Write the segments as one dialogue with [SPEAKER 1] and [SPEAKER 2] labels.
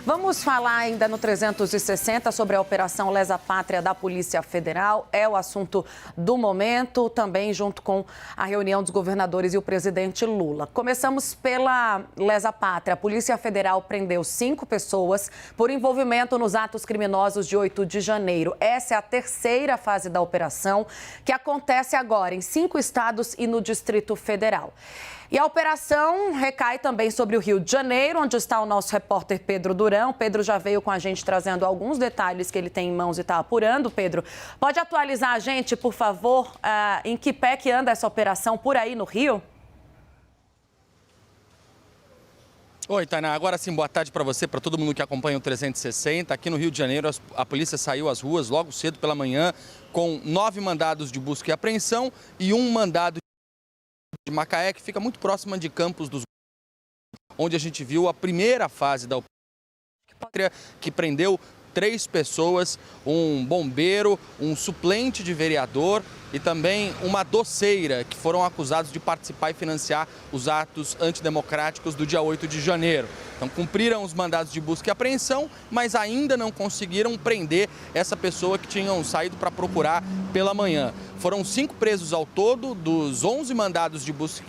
[SPEAKER 1] Vamos falar ainda no 360 sobre a Operação Lesa Pátria da Polícia Federal. É o assunto do momento, também junto com a reunião dos governadores e o presidente Lula. Começamos pela Lesa Pátria. A Polícia Federal prendeu 5 pessoas por envolvimento nos atos criminosos de 8 de janeiro. Essa é a terceira fase da operação, que acontece agora em 5 estados e no Distrito Federal. E a operação recai também sobre o Rio de Janeiro, onde está o nosso repórter Pedro Durão. Pedro já veio com a gente trazendo alguns detalhes que ele tem em mãos e está apurando. Pedro, pode atualizar a gente, por favor, em que pé que anda essa operação por aí no Rio?
[SPEAKER 2] Oi, Tainá. Agora sim, boa tarde para você, para todo mundo que acompanha o 360. Aqui no Rio de Janeiro, a polícia saiu às ruas logo cedo pela manhã com 9 mandados de busca e apreensão e um mandado de Macaé, que fica muito próxima de Campos dos Goytas, onde a gente viu a primeira fase da operação, que prendeu 3 pessoas, um bombeiro, um suplente de vereador e também uma doceira, que foram acusados de participar e financiar os atos antidemocráticos do dia 8 de janeiro. Então, cumpriram os mandados de busca e apreensão, mas ainda não conseguiram prender essa pessoa que tinham saído para procurar pela manhã. Foram 5 presos ao todo, dos 11 mandados de busca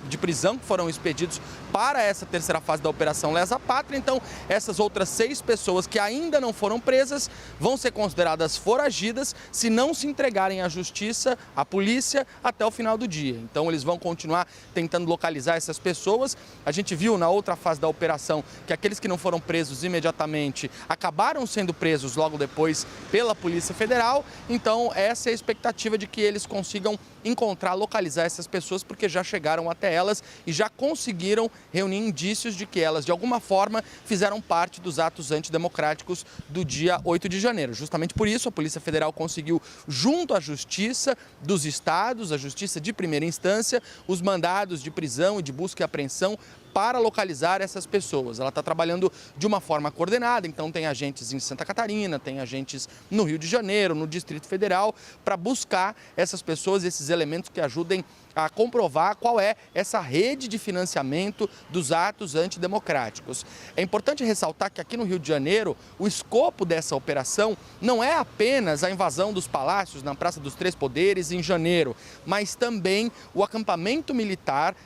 [SPEAKER 2] de prisão que foram expedidos para essa terceira fase da Operação Lesa Pátria. Então, essas outras 6 pessoas que ainda não foram presas vão ser consideradas foragidas se não se entregarem à justiça, à polícia, até o final do dia. Então, eles vão continuar tentando localizar essas pessoas. A gente viu na outra fase da operação que aqueles que não foram presos imediatamente acabaram sendo presos logo depois pela Polícia Federal. Então, essa é a expectativa de que eles consigam encontrar, localizar essas pessoas, porque já chegaram até elas e já conseguiram reunir indícios de que elas, de alguma forma, fizeram parte dos atos antidemocráticos do dia 8 de janeiro. Justamente por isso, a Polícia Federal conseguiu, junto à Justiça dos Estados, a Justiça de primeira instância, os mandados de prisão e de busca e apreensão para localizar essas pessoas. Ela está trabalhando de uma forma coordenada, então tem agentes em Santa Catarina, tem agentes no Rio de Janeiro, no Distrito Federal, para buscar essas pessoas, esses elementos que ajudem a comprovar qual é essa rede de financiamento dos atos antidemocráticos. É importante ressaltar que aqui no Rio de Janeiro, o escopo dessa operação não é apenas a invasão dos palácios na Praça dos Três Poderes em janeiro, mas também o acampamento militar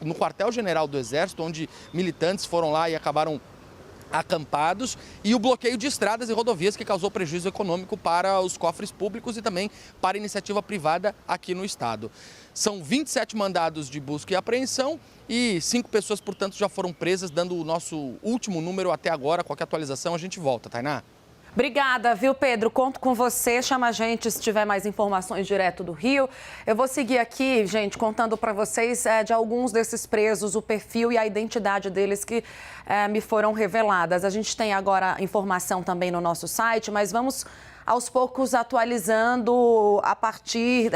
[SPEAKER 2] no quartel-general do Exército, onde militantes foram lá e acabaram acampados, e o bloqueio de estradas e rodovias, que causou prejuízo econômico para os cofres públicos e também para a iniciativa privada aqui no estado. São 27 mandados de busca e apreensão e 5 pessoas, portanto, já foram presas, dando o nosso último número até agora. Qualquer atualização a gente volta, Tainá.
[SPEAKER 1] Obrigada, viu, Pedro? Conto com você. Chama a gente se tiver mais informações direto do Rio. Eu vou seguir aqui, gente, contando para vocês de alguns desses presos, o perfil e a identidade deles que me foram reveladas. A gente tem agora informação também no nosso site, mas vamos aos poucos atualizando a partir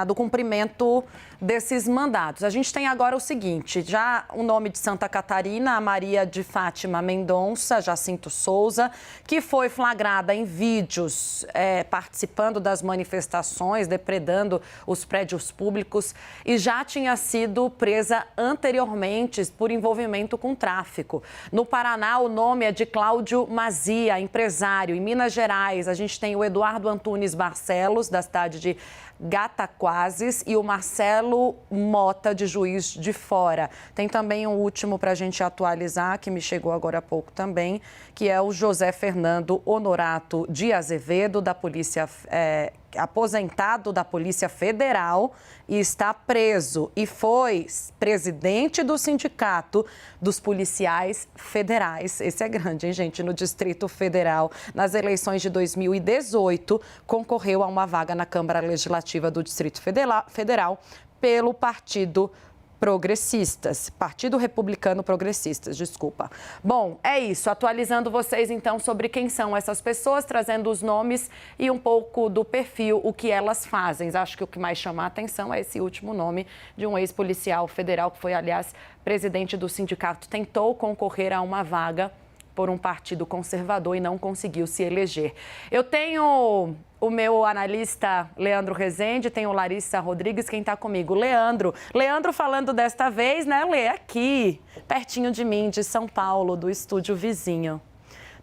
[SPEAKER 1] do cumprimento desses mandados. A gente tem agora o seguinte, já o nome de Santa Catarina, a Maria de Fátima Mendonça Jacinto Souza, que foi flagrada em vídeos participando das manifestações, depredando os prédios públicos e já tinha sido presa anteriormente por envolvimento com tráfico. No Paraná, o nome é de Cláudio Mazia, empresário. Em Minas Gerais, a gente tem o Eduardo Antunes Barcelos, da cidade de Gataquases, e o Marcelo Mota, de Juiz de Fora. Tem também um último para a gente atualizar, que me chegou agora há pouco também, que é o José Fernando Honorato de Azevedo, da Polícia aposentado da Polícia Federal e está preso e foi presidente do Sindicato dos Policiais Federais. Esse é grande, hein, gente? No Distrito Federal, nas eleições de 2018, concorreu a uma vaga na Câmara Legislativa do Distrito Federal pelo Partido Partido Republicano Progressistas, desculpa. Bom, é isso. Atualizando vocês, então, sobre quem são essas pessoas, trazendo os nomes e um pouco do perfil, o que elas fazem. Acho que o que mais chama a atenção é esse último nome de um ex-policial federal, que foi, aliás, presidente do sindicato, tentou concorrer a uma vaga por um partido conservador e não conseguiu se eleger. Eu tenho o meu analista Leandro Rezende, tenho Larissa Rodrigues, quem está comigo, Leandro. Leandro falando desta vez, né, Lê, aqui, pertinho de mim, de São Paulo, do estúdio vizinho.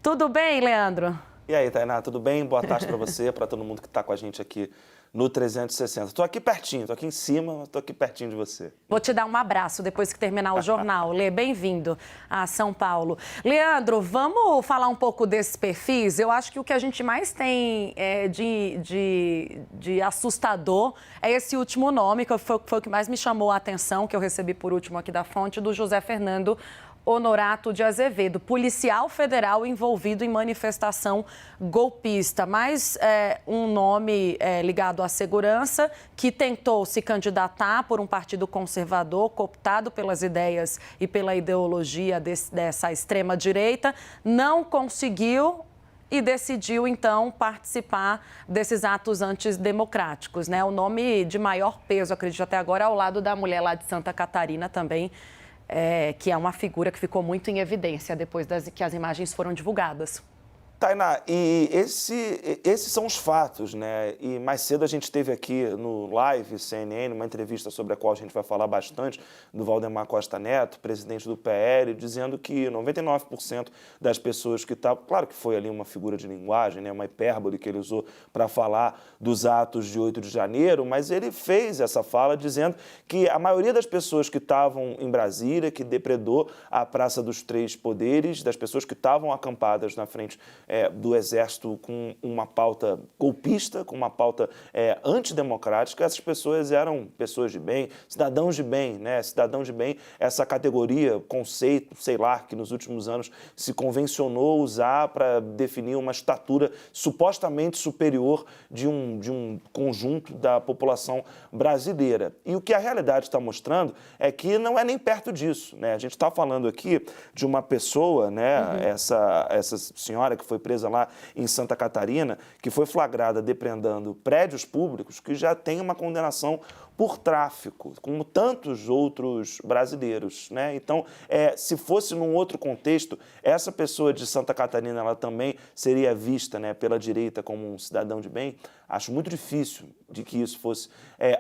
[SPEAKER 1] Tudo bem, Leandro?
[SPEAKER 3] E aí, Tainá, tudo bem? Boa tarde para você, para todo mundo que está com a gente aqui no 360. Estou aqui pertinho, estou aqui em cima, mas estou aqui pertinho de você.
[SPEAKER 1] Vou te dar um abraço depois que terminar o jornal. Lê, bem-vindo a São Paulo. Leandro, vamos falar um pouco desses perfis? Eu acho que o que a gente mais tem de assustador é esse último nome, que foi o que mais me chamou a atenção, que eu recebi por último aqui da fonte, do José Fernando Honorato de Azevedo, policial federal envolvido em manifestação golpista. Mais um nome ligado à segurança, que tentou se candidatar por um partido conservador, cooptado pelas ideias e pela ideologia dessa extrema-direita, não conseguiu e decidiu, então, participar desses atos antidemocráticos, né? O nome de maior peso, acredito até agora, ao lado da mulher lá de Santa Catarina também, que é uma figura que ficou muito em evidência depois que as imagens foram divulgadas.
[SPEAKER 3] Tainá, e esses são os fatos, né? E mais cedo a gente teve aqui no Live CNN uma entrevista sobre a qual a gente vai falar bastante, do Valdemar Costa Neto, presidente do PL, dizendo que 99% das pessoas que estavam... Claro que foi ali uma figura de linguagem, né? Uma hipérbole que ele usou para falar dos atos de 8 de janeiro, mas ele fez essa fala dizendo que a maioria das pessoas que estavam em Brasília, que depredou a Praça dos Três Poderes, das pessoas que estavam acampadas na frente do Exército com uma pauta golpista, com uma pauta antidemocrática, essas pessoas eram pessoas de bem, cidadãos de bem, né? Cidadão de bem, essa categoria, conceito, sei lá, que nos últimos anos se convencionou usar para definir uma estatura supostamente superior de um conjunto da população brasileira. E o que a realidade está mostrando é que não é nem perto disso, né? A gente está falando aqui de uma pessoa, né? Essa senhora que foi presa lá em Santa Catarina, que foi flagrada depredando prédios públicos, que já tem uma condenação por tráfico, como tantos outros brasileiros, né? Então, se fosse num outro contexto, essa pessoa de Santa Catarina, ela também seria vista, né, pela direita como um cidadão de bem. Acho muito difícil de que isso fosse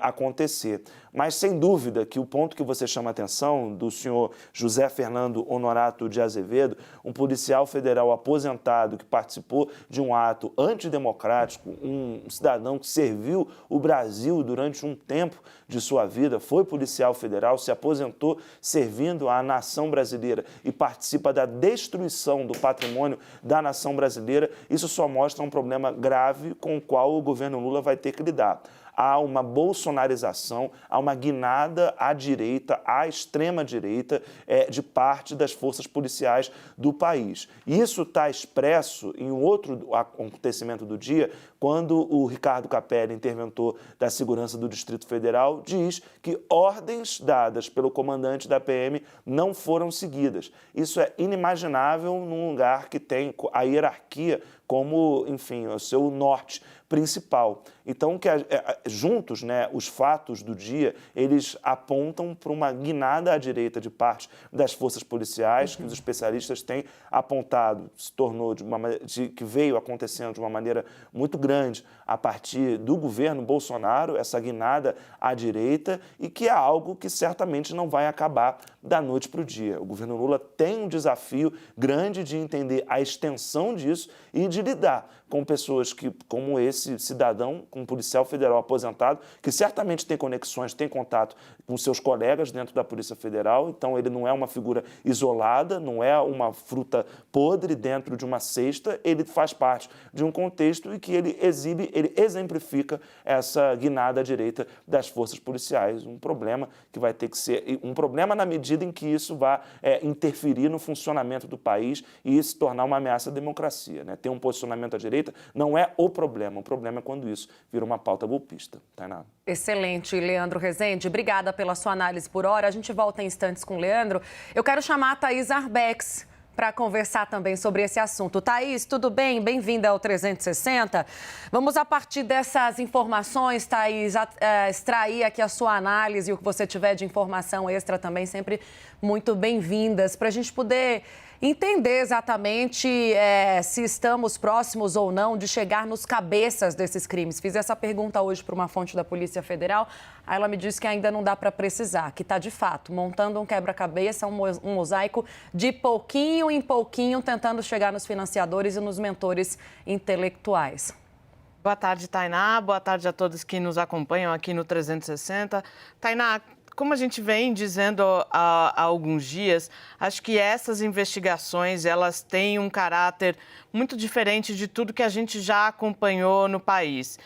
[SPEAKER 3] acontecer. Mas, sem dúvida, que o ponto que você chama a atenção do senhor José Fernando Honorato de Azevedo, um policial federal aposentado que participou de um ato antidemocrático, um cidadão que serviu o Brasil durante um tempo de sua vida, foi policial federal, se aposentou servindo à nação brasileira e participa da destruição do patrimônio da nação brasileira, isso só mostra um problema grave com o qual o governo Lula vai ter que lidar. Há uma bolsonarização, há uma guinada à direita, à extrema-direita, de parte das forças policiais do país. E isso está expresso em um outro acontecimento do dia, quando o Ricardo Capelli, interventor da Segurança do Distrito Federal, diz que ordens dadas pelo comandante da PM não foram seguidas. Isso é inimaginável num lugar que tem a hierarquia como, enfim, o seu norte principal. Então, juntos, né, os fatos do dia, eles apontam para uma guinada à direita de parte das forças policiais, que os especialistas têm apontado, se tornou que veio acontecendo de uma maneira muito grande a partir do governo Bolsonaro, essa guinada à direita, e que é algo que certamente não vai acabar da noite para o dia. O governo Lula tem um desafio grande de entender a extensão disso e de lidar com pessoas como esse cidadão, um policial federal aposentado, que certamente tem conexões, tem contato com seus colegas dentro da Polícia Federal, então ele não é uma figura isolada, não é uma fruta podre dentro de uma cesta, ele faz parte de um contexto em que ele exemplifica essa guinada à direita das forças policiais, um problema que vai ter que ser, um problema na medida em que isso vai interferir no funcionamento do país e se tornar uma ameaça à democracia, né? Ter um posicionamento à direita não é o problema é quando isso vira uma pauta golpista. Tainá.
[SPEAKER 1] Excelente, Leandro Rezende. Obrigada pela sua análise por hora. A gente volta em instantes com o Leandro. Eu quero chamar a Thaís Arbex para conversar também sobre esse assunto. Thaís, tudo bem? Bem-vinda ao 360. Vamos, a partir dessas informações, Thaís, extrair aqui a sua análise e o que você tiver de informação extra também, sempre muito bem-vindas, para a gente poder entender exatamente se estamos próximos ou não de chegar nos cabeças desses crimes. Fiz essa pergunta hoje para uma fonte da Polícia Federal. Aí ela me disse que ainda não dá para precisar, que está de fato montando um quebra-cabeça, um mosaico de pouquinho em pouquinho, tentando chegar nos financiadores e nos mentores intelectuais.
[SPEAKER 4] Boa tarde, Tainá. Boa tarde a todos que nos acompanham aqui no 360. Tainá, como a gente vem dizendo há alguns dias, acho que essas investigações, elas têm um caráter muito diferente de tudo que a gente já acompanhou no país,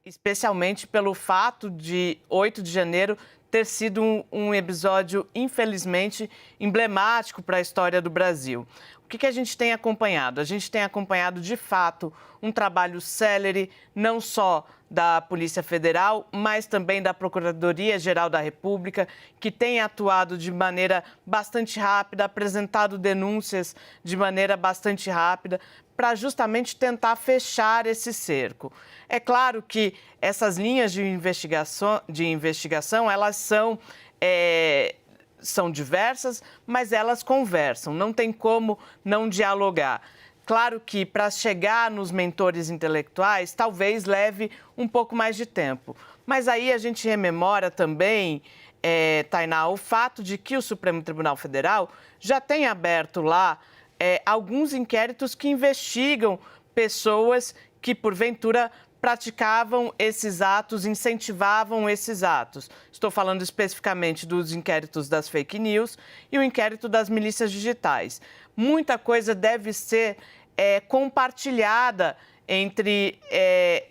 [SPEAKER 4] especialmente pelo fato de 8 de janeiro ter sido um episódio, infelizmente, emblemático para a história do Brasil. O que a gente tem acompanhado? A gente tem acompanhado, de fato, um trabalho célere, não só da Polícia Federal, mas também da Procuradoria-Geral da República, que tem atuado de maneira bastante rápida, apresentado denúncias de maneira bastante rápida, para justamente tentar fechar esse cerco. É claro que essas linhas de investigação elas são diversas, mas elas conversam, não tem como não dialogar. Claro que para chegar nos mentores intelectuais, talvez leve um pouco mais de tempo. Mas aí a gente rememora também, Tainá, o fato de que o Supremo Tribunal Federal já tem aberto lá alguns inquéritos que investigam pessoas que, porventura, praticavam esses atos, incentivavam esses atos. Estou falando especificamente dos inquéritos das fake news e o inquérito das milícias digitais. Muita coisa deve ser compartilhada entre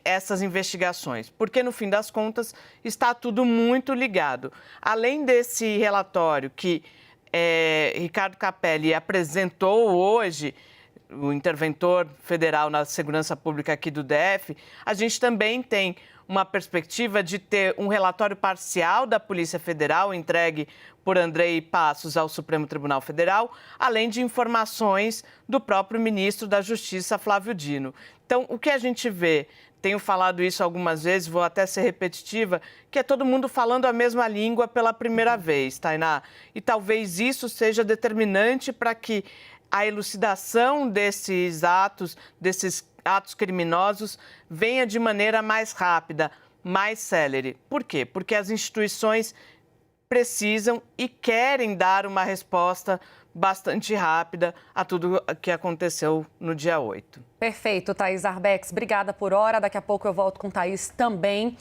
[SPEAKER 4] essas investigações, porque, no fim das contas, está tudo muito ligado. Além desse relatório que Ricardo Capelli apresentou hoje, o interventor federal na segurança pública aqui do DF, a gente também tem uma perspectiva de ter um relatório parcial da Polícia Federal entregue por Andrei Passos ao Supremo Tribunal Federal, além de informações do próprio ministro da Justiça, Flávio Dino. Então, o que a gente vê, tenho falado isso algumas vezes, vou até ser repetitiva, que é todo mundo falando a mesma língua pela primeira vez, Tainá. E talvez isso seja determinante para que a elucidação desses atos criminosos venha de maneira mais rápida, mais célere. Por quê? Porque as instituições precisam e querem dar uma resposta bastante rápida a tudo que aconteceu no dia 8.
[SPEAKER 1] Perfeito, Thaís Arbex. Obrigada por hora. Daqui a pouco eu volto com Thaís também.